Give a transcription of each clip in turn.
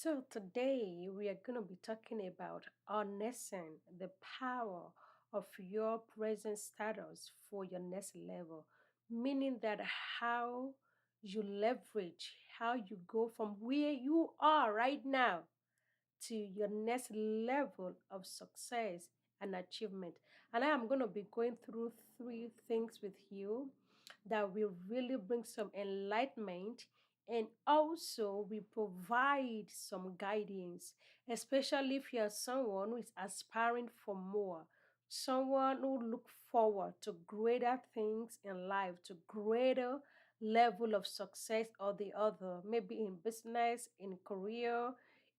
So, today we are going to be talking about harnessing the power of your present status for your next level, meaning that how you leverage, how you go from where you are right now to your next level of success and achievement. And I am going to be going through three things with you that will really bring some enlightenment, and also we provide some guidance, especially if you're someone who is aspiring for more, someone who look forward to greater things in life, to greater level of success or the other, maybe in business, in career,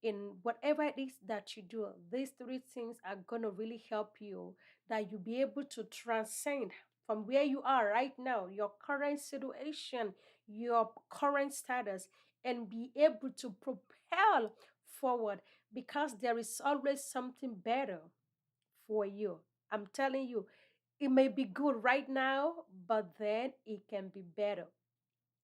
in whatever it is that you do. These three things are going to really help you, that you'll be able to transcend from where you are right now, your current situation, your current status, and be able to propel forward, because there is always something better for you. I'm telling you, it may be good right now, but then it can be better.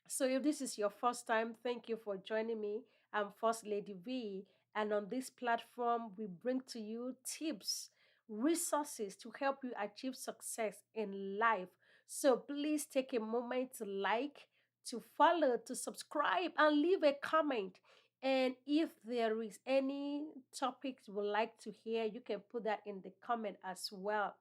So, if this is your first time, thank you for joining me. I'm First Lady V, and on this platform, we bring to you tips, resources to help you achieve success in life. So, please take a moment to like, to follow, to subscribe, and leave a comment. And if there is any topics you would like to hear, you can put that in the comment as well.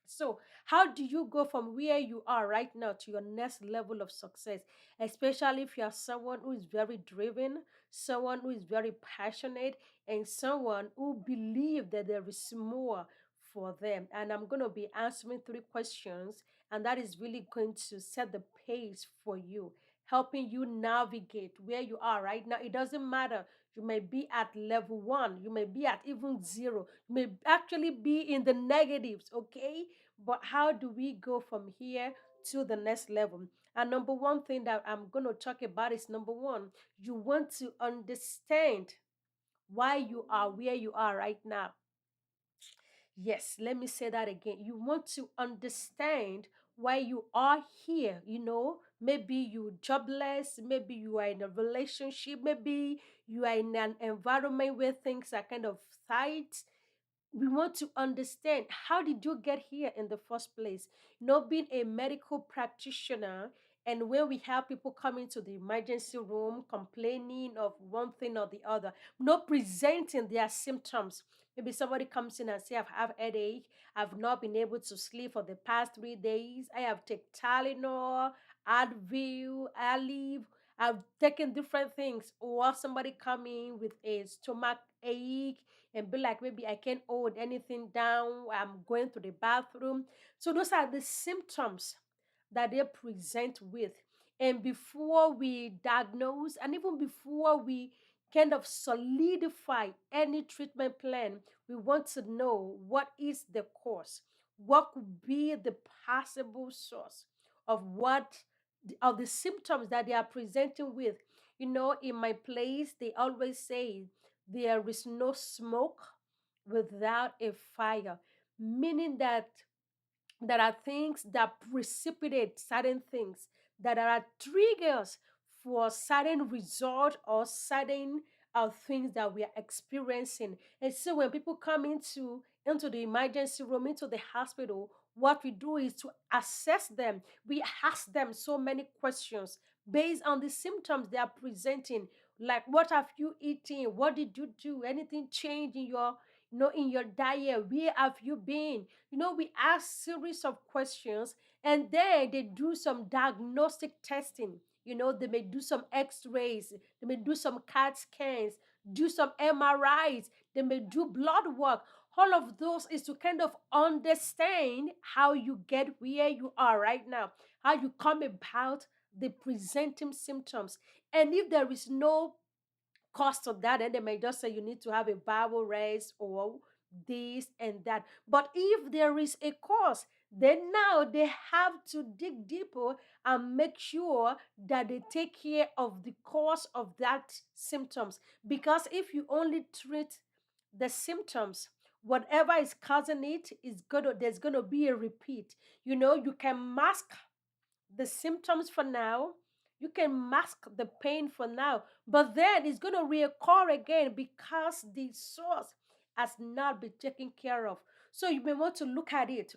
So, how do you go from where you are right now to your next level of success? Especially if you are someone who is very driven, someone who is very passionate, and someone who believes that there is more for them. And I'm going to be answering three questions, and that is really going to set the pace for you, helping you navigate where you are right now. It doesn't matter. You may be at level one, you may be at even zero, you may actually be in the negatives, okay? But how do we go from here to the next level? And number one thing that I'm going to talk about is number one, you want to understand why you are where you are right now. Yes, let me say that again. You want to understand why you are here. Maybe you're jobless, maybe you are in a relationship, maybe you are in an environment where things are kind of tight. We want to understand, how did you get here in the first place? Being a medical practitioner, and when we have people coming to the emergency room complaining of one thing or the other, not presenting their symptoms. Maybe somebody comes in and say, "I have headache, I've not been able to sleep for the past 3 days, I have taken Tylenol, Advil, Aleve, I've taken different things." Or somebody coming with a stomach ache and be like, "Maybe I can't hold anything down, I'm going to the bathroom." So those are the symptoms that they present with. And before we diagnose, and even before we kind of solidify any treatment plan, we want to know what is the cause, what could be the possible source of of the symptoms that they are presenting with. In my place, they always say there is no smoke without a fire, meaning that there are things that precipitate certain things, that are triggers for certain result or certain things that we are experiencing. And so when people come into the emergency room, into the hospital, what we do is to assess them. We ask them so many questions based on the symptoms they are presenting. Like, what have you eaten? What did you do? Anything change in your diet? Where have you been? We ask series of questions, and then they do some diagnostic testing. They may do some x-rays, they may do some CAT scans, do some MRIs, they may do blood work. All of those is to kind of understand how you get where you are right now, how you come about the presenting symptoms. And if there is no cost of that, and they may just say you need to have a bowel raise or this and that. But if there is a cause, then now they have to dig deeper and make sure that they take care of the cause of that symptoms. Because if you only treat the symptoms, whatever is causing it is gonna there's gonna be a repeat. You can mask the symptoms for now, You can mask the pain for now, but then it's going to reoccur again because the source has not been taken care of. So you may want to look at it.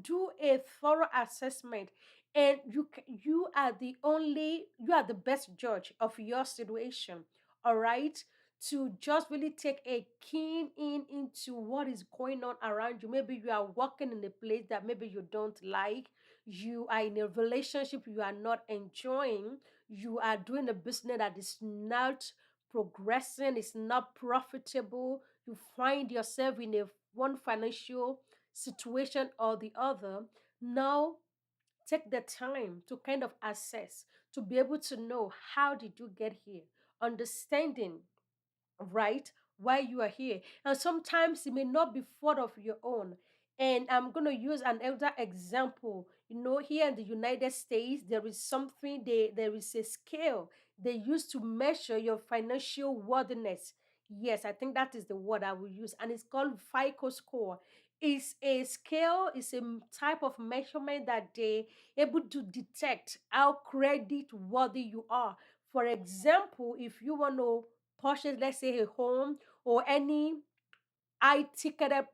Do a thorough assessment, and you are the best judge of your situation. All right, to just really take a keen in into what is going on around you. Maybe you are working in a place that maybe you don't like. You are in a relationship you are not enjoying. You are doing a business that is not progressing, it's not profitable. You find yourself in a one financial situation or the other. Now take the time to kind of assess, to be able to know how did you get here, understanding, right, why you are here. And sometimes it may not be fault of your own. And I'm going to use an elder example. Here in the United States, there is there is a scale they use to measure your financial worthiness. Yes, I think that is the word I will use. And it's called FICO score. It's a scale, it's a type of measurement that they able to detect how credit worthy you are. For example, if you want to purchase, let's say, a home or any high ticketed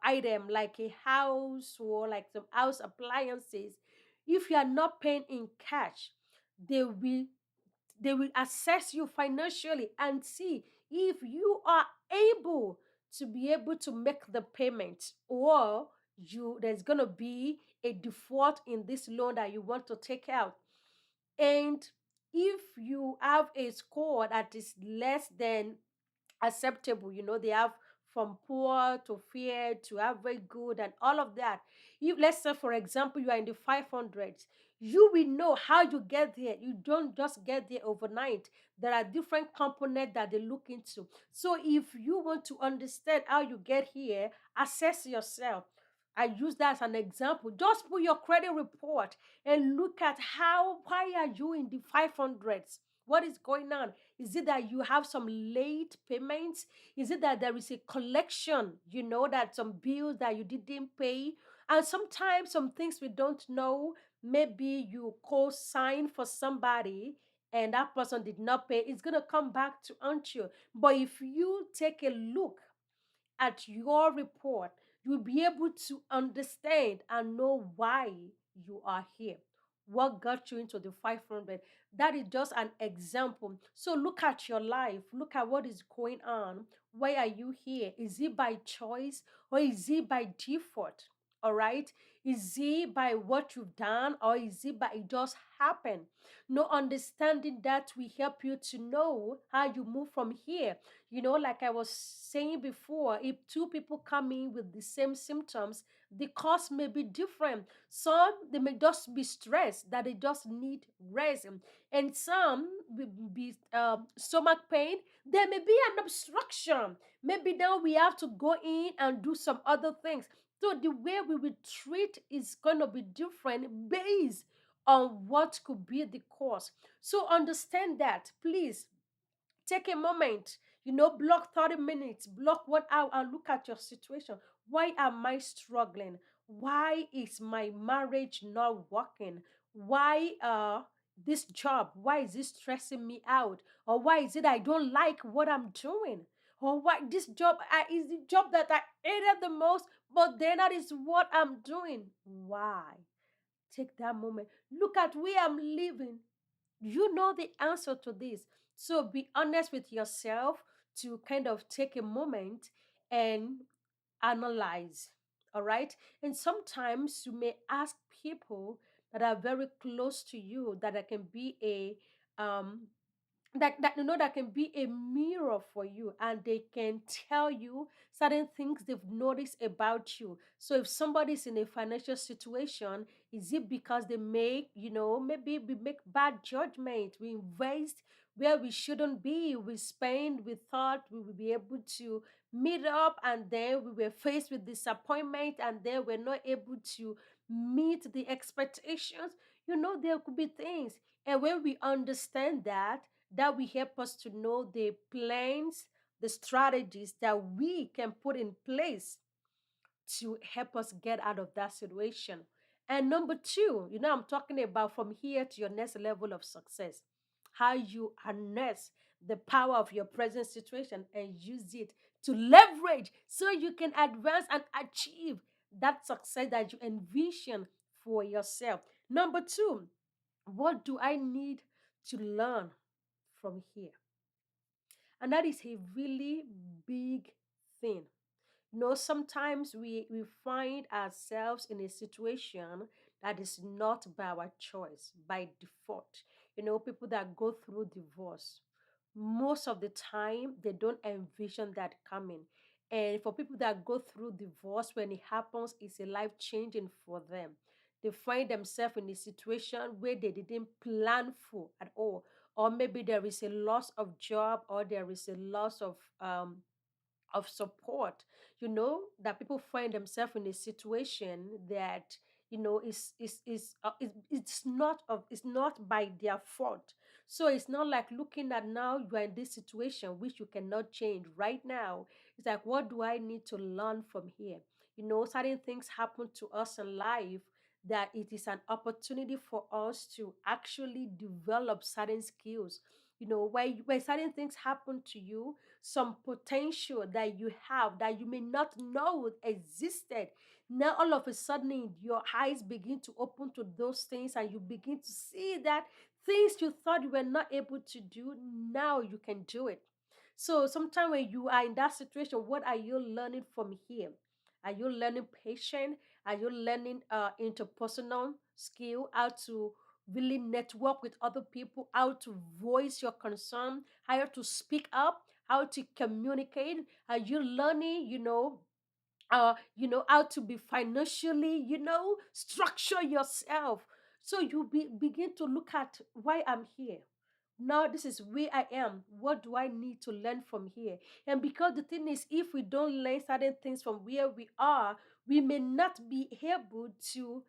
item like a house or like some house appliances, if you are not paying in cash, they will they will assess you financially and see if you are able to be able to make the payment, or there's going to be a default in this loan that you want to take out. And if you have a score that is less than acceptable, they have from poor to fair to average good and all of that. If, let's say, for example, you are in the 500s, you will know how you get there. You don't just get there overnight. There are different components that they look into. So if you want to understand how you get here, assess yourself. I use that as an example. Just put your credit report and look at why are you in the 500s? What is going on? Is it that you have some late payments? Is it that there is a collection, that some bills that you didn't pay? And sometimes some things we don't know, maybe you co-sign for somebody and that person did not pay, it's going to come back to haunt you. But if you take a look at your report, you'll be able to understand and know why you are here. What got you into the 500? That is just an example. So look at your life. Look at what is going on. Why are you here? Is it by choice or is it by default? All right. Is it by what you've done or is it by it just happened? No, understanding that will help you to know how you move from here. Like I was saying before, if two people come in with the same symptoms, the cause may be different. Some, they may just be stressed, that they just need rest. And some will be stomach pain. There may be an obstruction. Maybe now we have to go in and do some other things. So the way we will treat is going to be different based on what could be the cause. So understand that, please. Take a moment, block 30 minutes, block 1 hour, and look at your situation. Why am I struggling? Why is my marriage not working? Why this job? Why is this stressing me out? Or why is it I don't like what I'm doing? Or why this job is the job that I hated the most, but then that is what I'm doing. Why? Take that moment. Look at where I'm living. You know the answer to this. So be honest with yourself to kind of take a moment and analyze. All right. And sometimes you may ask people that are very close to you that can be that can be a mirror for you, and they can tell you certain things they've noticed about you. So if somebody's in a financial situation, is it because they make, maybe we make bad judgment, we invest where we shouldn't be, we spend, we thought we would be able to meet up, and then we were faced with disappointment, and then we're not able to meet the expectations. There could be things. And when we understand that will help us to know the plans, the strategies that we can put in place to help us get out of that situation. And number two, I'm talking about from here to your next level of success, how you harness the power of your present situation and use it to leverage so you can advance and achieve that success that you envision for yourself. Number two, what do I need to learn from here? And that is a really big thing. Sometimes we find ourselves in a situation that is not by our choice, by default. People that go through divorce, most of the time, they don't envision that coming. And for people that go through divorce, when it happens, it's a life changing for them. They find themselves in a situation where they didn't plan for at all. Or maybe there is a loss of job, or there is a loss of support, that people find themselves in a situation that it's not by their fault. So it's not like looking at now you are in this situation which you cannot change right now. It's like, what do I need to learn from here? Certain things happen to us in life that it is an opportunity for us to actually develop certain skills. When certain things happen to you, some potential that you have that you may not know existed. Now, all of a sudden, your eyes begin to open to those things, and you begin to see that things you thought you were not able to do, now you can do it. So, sometimes when you are in that situation, what are you learning from here? Are you learning patience? Are you learning interpersonal skill? How to really network with other people? How to voice your concern? How to speak up? How to communicate? Are you learning, how to be financially, structure yourself? So you begin to look at why I'm here. Now this is where I am. What do I need to learn from here? And because the thing is, if we don't learn certain things from where we are, we may not be able to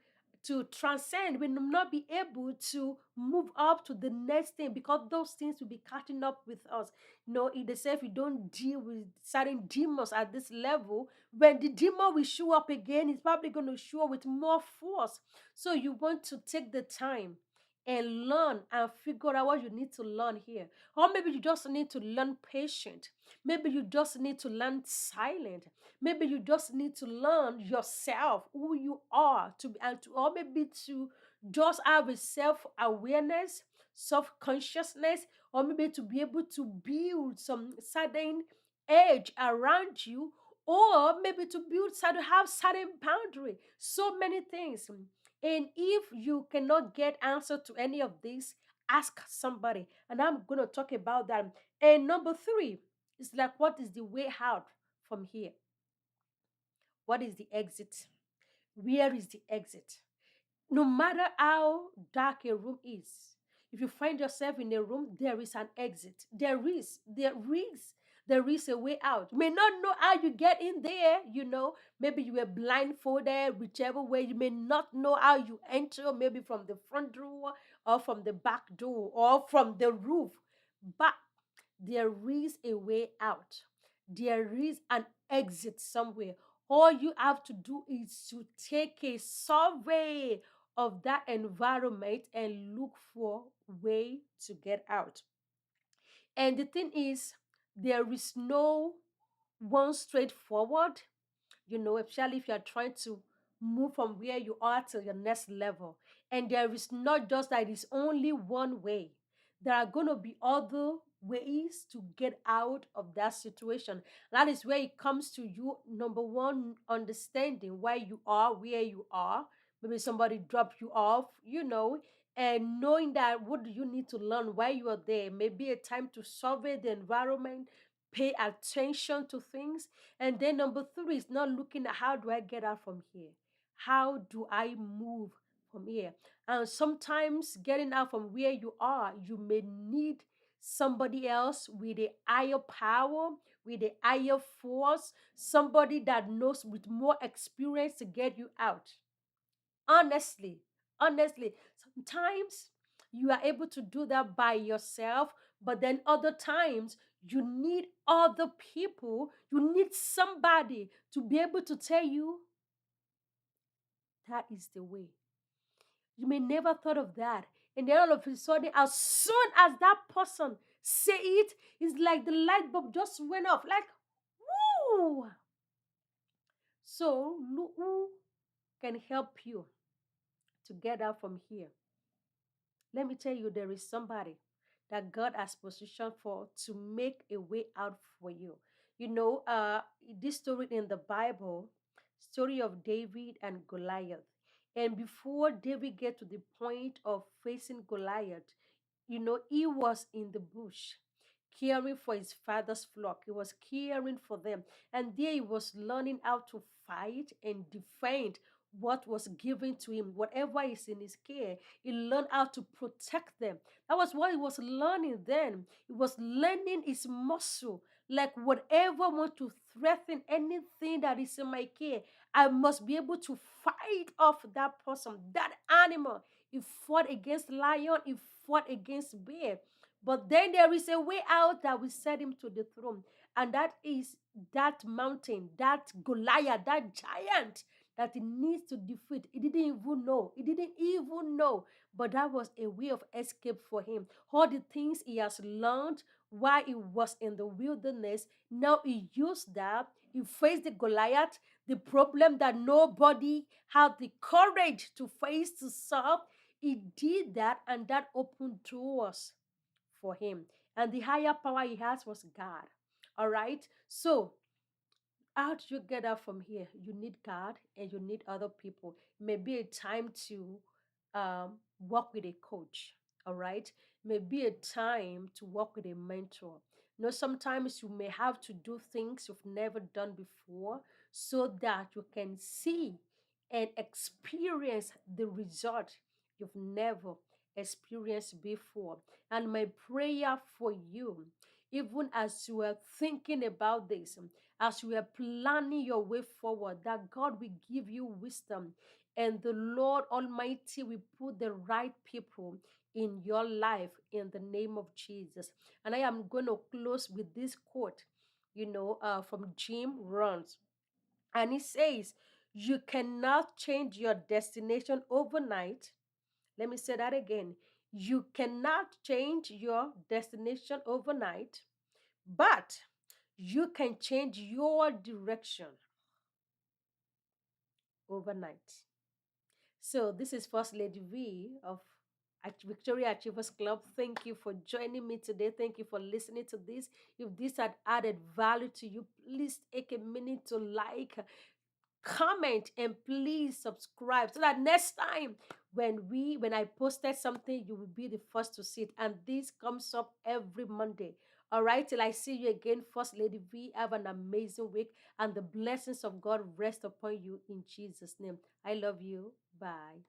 transcend. We will not be able to move up to the next thing, because those things will be catching up with us. In the say, if we don't deal with certain demons at this level, when the demon will show up again, it's probably going to show up with more force. So you want to take the time and learn and figure out what you need to learn here. Or maybe you just need to learn patient. Maybe you just need to learn silent. Maybe you just need to learn yourself, who you are, or maybe to just have a self-awareness, self-consciousness, or maybe to be able to build some certain edge around you, or maybe to have certain boundary. So many things. And if you cannot get answer to any of these, ask somebody. And I'm going to talk about that. And number three is like, what is the way out from here? What is the exit? Where is the exit? No matter how dark a room is, if you find yourself in a room, there is an exit. There is a way out. You may not know how you get in there, maybe you were blindfolded, whichever way. You may not know how you enter, maybe from the front door or from the back door or from the roof. But there is a way out. There is an exit somewhere. All you have to do is to take a survey of that environment and look for way to get out. And the thing is, there is no one straightforward, especially if you're trying to move from where you are to your next level. And there is not just that it's only one way. There are going to be other ways to get out of that situation. That is where it comes to you, number one, understanding why you are where you are. Maybe somebody dropped you off, and knowing that what do you need to learn while you are there. Maybe a time to survey the environment, pay attention to things. And then number three is not looking at how do I get out from here? How do I move from here? And sometimes getting out from where you are, you may need somebody else with a higher power, with a higher force, somebody that knows with more experience to get you out. Honestly, honestly, sometimes you are able to do that by yourself, but then other times you need other people, you need somebody to be able to tell you that is the way. You may never thought of that. And then all of a sudden, as soon as that person say it, it's like the light bulb just went off. Like, woo! So, who can help you to get out from here? Let me tell you, there is somebody that God has positioned for to make a way out for you. You know, this story in the Bible, story of David and Goliath. And before David get to the point of facing Goliath, he was in the bush caring for his father's flock. He was caring for them. And there he was learning how to fight and defend what was given to him, whatever is in his care. He learned how to protect them. That was what he was learning then. He was learning his muscle. Like whatever want to threaten anything that is in my care, I must be able to fight off that person, that animal. He fought against lion, he fought against bear. But then there is a way out that will set him to the throne. And that is that mountain, that Goliath, that giant that he needs to defeat. He didn't even know. He didn't even know. But that was a way of escape for him. All the things he has learned while he was in the wilderness, now he used that. He faced the Goliath, the problem that nobody had the courage to face to solve. He did that, and that opened doors for him. And the higher power he has was God. All right. So how do you get out from here? You need God and you need other people. Maybe a time to work with a coach. All right. Maybe a time to work with a mentor. Sometimes you may have to do things you've never done before so that you can see and experience the result you've never experienced before. And my prayer for you, even as you are thinking about this, as you are planning your way forward, that God will give you wisdom and the Lord Almighty will put the right people in your life in the name of Jesus. And I am going to close with this quote, from Jim Rohns. And he says, you cannot change your destination overnight. Let me say that again. You cannot change your destination overnight, but you can change your direction overnight. So this is First Lady V of Victoria Achievers Club. Thank you for joining me today. Thank you for listening to this. If this had added value to you, please take a minute to like, comment, and please subscribe so that next time when I posted something, you will be the first to see it. And this comes up every Monday. All right, till I see you again, First Lady V. Have an amazing week, and the blessings of God rest upon you in Jesus' name. I love you. Bye.